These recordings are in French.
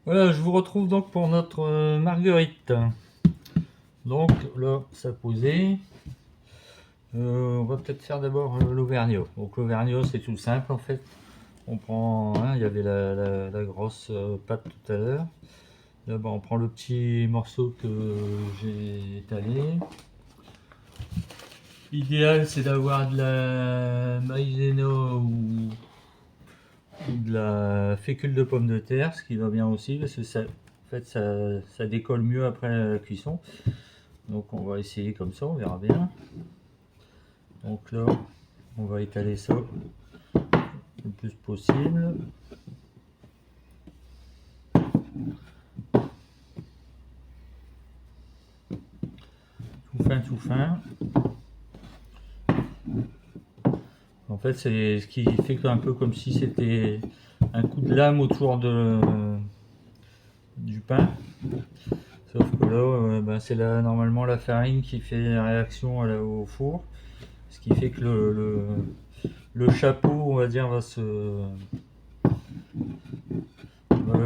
Voilà, je vous retrouve donc pour notre marguerite. Donc là, ça posé. On va peut-être faire d'abord l'auvergnat. Donc l'auvergnat, c'est tout simple en fait. On prend, hein, il y avait la grosse pâte tout à l'heure. Là, on prend le petit morceau que j'ai étalé. L'idéal, c'est d'avoir de la maïzena ou de la fécule de pomme de terre, ce qui va bien aussi parce que ça, en fait, ça décolle mieux après la cuisson. Donc on va essayer comme ça, on verra bien. Donc là, on va étaler ça le plus possible. Tout fin, tout fin. En fait, c'est ce qui fait un peu comme si c'était un coup de lame autour du pain. Sauf que là, c'est normalement la farine qui fait la réaction au four. Ce qui fait que le chapeau, on va dire, va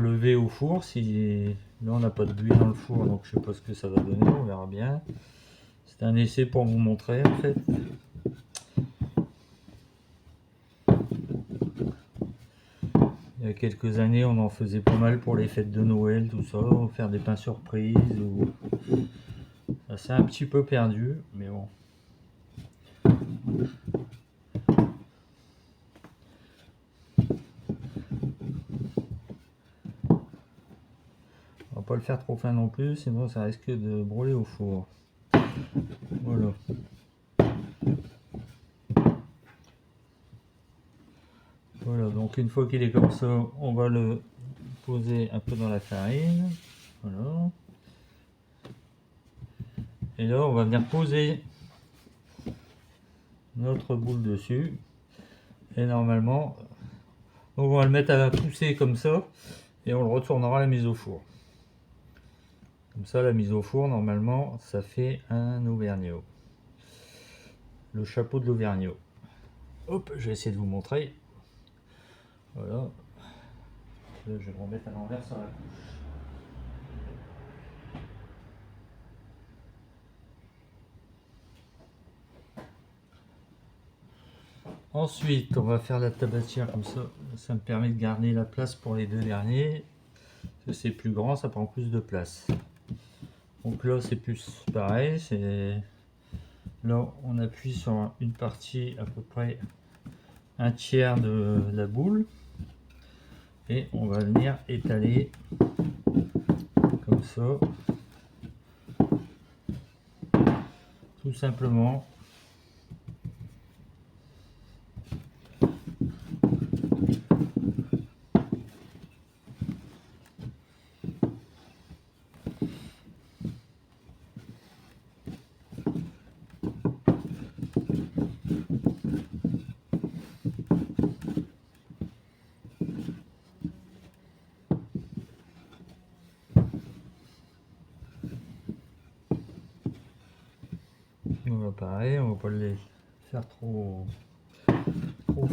lever au four. Si, là, on n'a pas de buée dans le four, donc je sais pas ce que ça va donner, on verra bien. C'est un essai pour vous montrer en fait. Il y a quelques années, on en faisait pas mal pour les fêtes de Noël, tout ça, faire des pains surprises. Ça s'est un petit peu perdu, mais bon. On va pas le faire trop fin non plus, sinon ça risque de brûler au four. Voilà. Voilà, donc une fois qu'il est comme ça, on va le poser un peu dans la farine. Voilà. Et là, on va venir poser notre boule dessus. Et normalement, on va le mettre à pousser comme ça. Et on le retournera à la mise au four. Comme ça, la mise au four, normalement, ça fait un auvergnat. Le chapeau de l'auvergnat. Hop, je vais essayer de vous montrer. Voilà. Là, je vais le remettre à l'envers sur la couche. Ensuite, on va faire la tabatière comme ça. Ça me permet de garder la place pour les deux derniers. C'est plus grand, ça prend plus de place. Donc là, c'est plus pareil. Là, on appuie sur une partie à peu près un tiers de la boule. Et on va venir étaler comme ça. Tout simplement. Voilà, pareil, on va pas les faire trop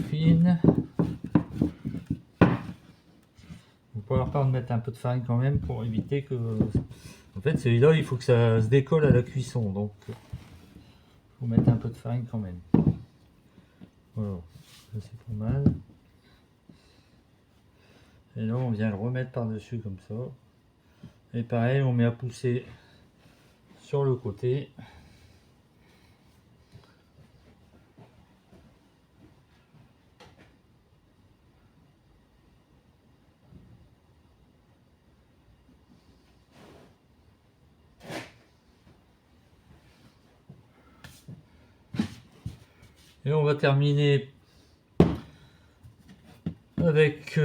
fines. On peut avoir peur de mettre un peu de farine quand même pour éviter que... En fait, celui-là, il faut que ça se décolle à la cuisson, donc il faut mettre un peu de farine quand même. Voilà, ça c'est pas mal. Et là, on vient le remettre par-dessus comme ça. Et pareil, on met à pousser sur le côté. Et on va terminer avec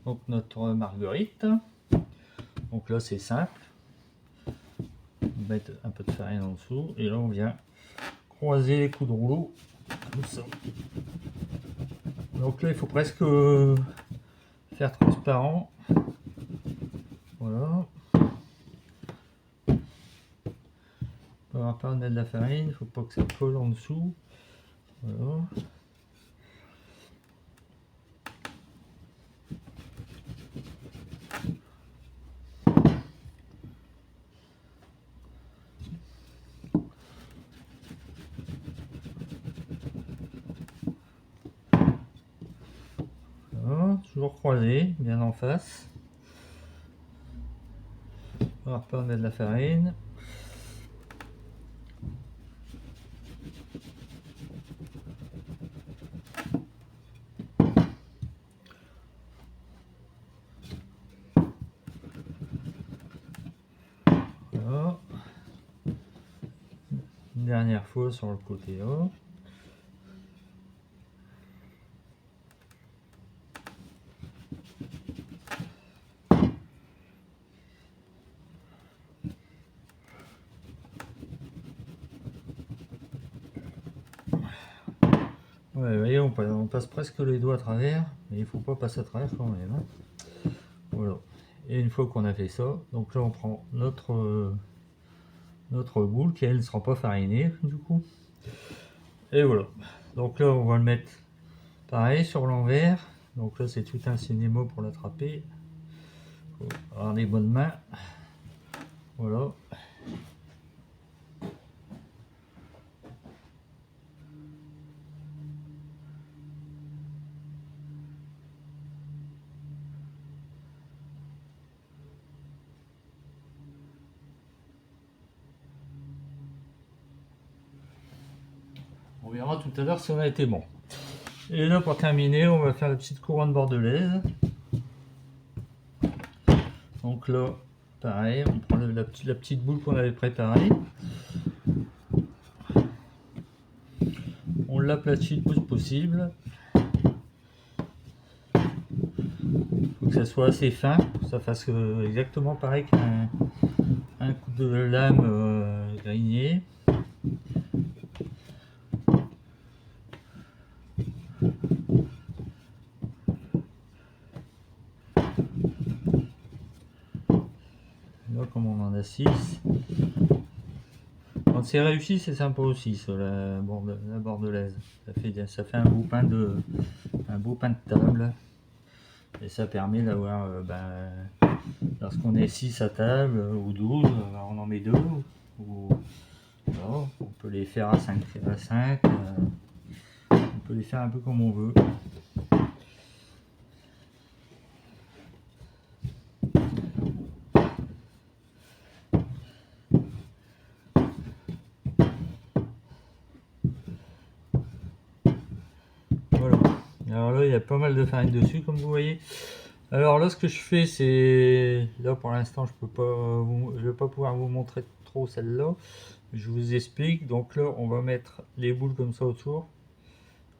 donc notre marguerite. Donc là, c'est simple. On va mettre un peu de farine en dessous. Et là, on vient croiser les coups de rouleau. Comme ça. Donc là, il faut presque faire transparent. Voilà. On va pas mettre de la farine, il ne faut pas que ça colle en dessous. Voilà. toujours croisé, bien en face. On va reprendre de la farine. Voilà. Une dernière fois sur le côté haut. Ouais, vous voyez, on passe presque les doigts à travers, mais il faut pas passer à travers quand même, hein. Voilà. Et une fois qu'on a fait ça, donc là on prend notre boule qui elle ne sera pas farinée du coup. Et voilà. Donc là on va le mettre pareil sur l'envers. Donc là c'est tout un cinéma pour l'attraper. Faut avoir des bonnes mains. Voilà. On verra tout à l'heure si on a été bon. Et là pour terminer, on va faire la petite couronne bordelaise. Donc là, pareil, on prend la petite boule qu'on avait préparée. On l'aplatit le plus possible. Faut que ça soit assez fin, que ça fasse exactement pareil qu'un coup de lame grillée. Là, comme on en a 6. Quand c'est réussi, c'est sympa aussi, ça, la bordelaise. Ça fait un beau pain de table. Et ça permet d'avoir, lorsqu'on est 6 à table, ou 12, on en met 2. Ou, voilà, on peut les faire à 5. On peut les faire un peu comme on veut. Voilà. Alors là, il y a pas mal de farine dessus, comme vous voyez. Alors là, ce que je fais, c'est... Là, pour l'instant, je vais pas pouvoir vous montrer trop celle-là. Je vous explique. Donc là, on va mettre les boules comme ça autour.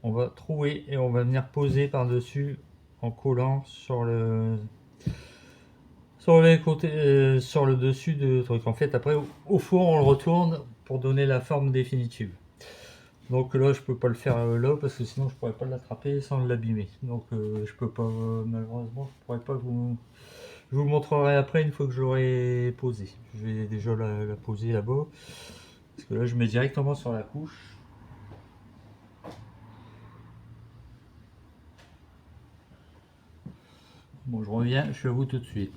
On va trouer et on va venir poser par-dessus en collant sur les côtés, sur le dessus de truc. En fait, après, au four, on le retourne pour donner la forme définitive. Donc là, je peux pas le faire là parce que sinon je pourrais pas l'attraper sans l'abîmer. Donc je peux pas, malheureusement, je pourrais pas vous. Je vous le montrerai après une fois que je l'aurai posé. Je vais déjà la poser là-bas parce que là, je mets directement sur la couche. Bon, je reviens, je suis à vous tout de suite.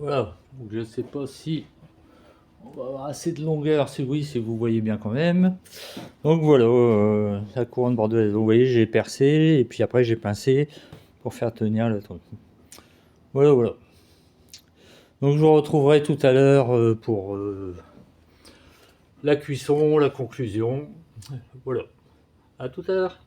Voilà, donc je sais pas si on va avoir assez de longueur, si oui, si vous voyez bien quand même. Donc voilà, la couronne bordelaise, vous voyez, j'ai percé, et puis après j'ai pincé pour faire tenir le truc. Voilà, voilà. Donc je vous retrouverai tout à l'heure pour la cuisson, la conclusion. Voilà. À tout à l'heure.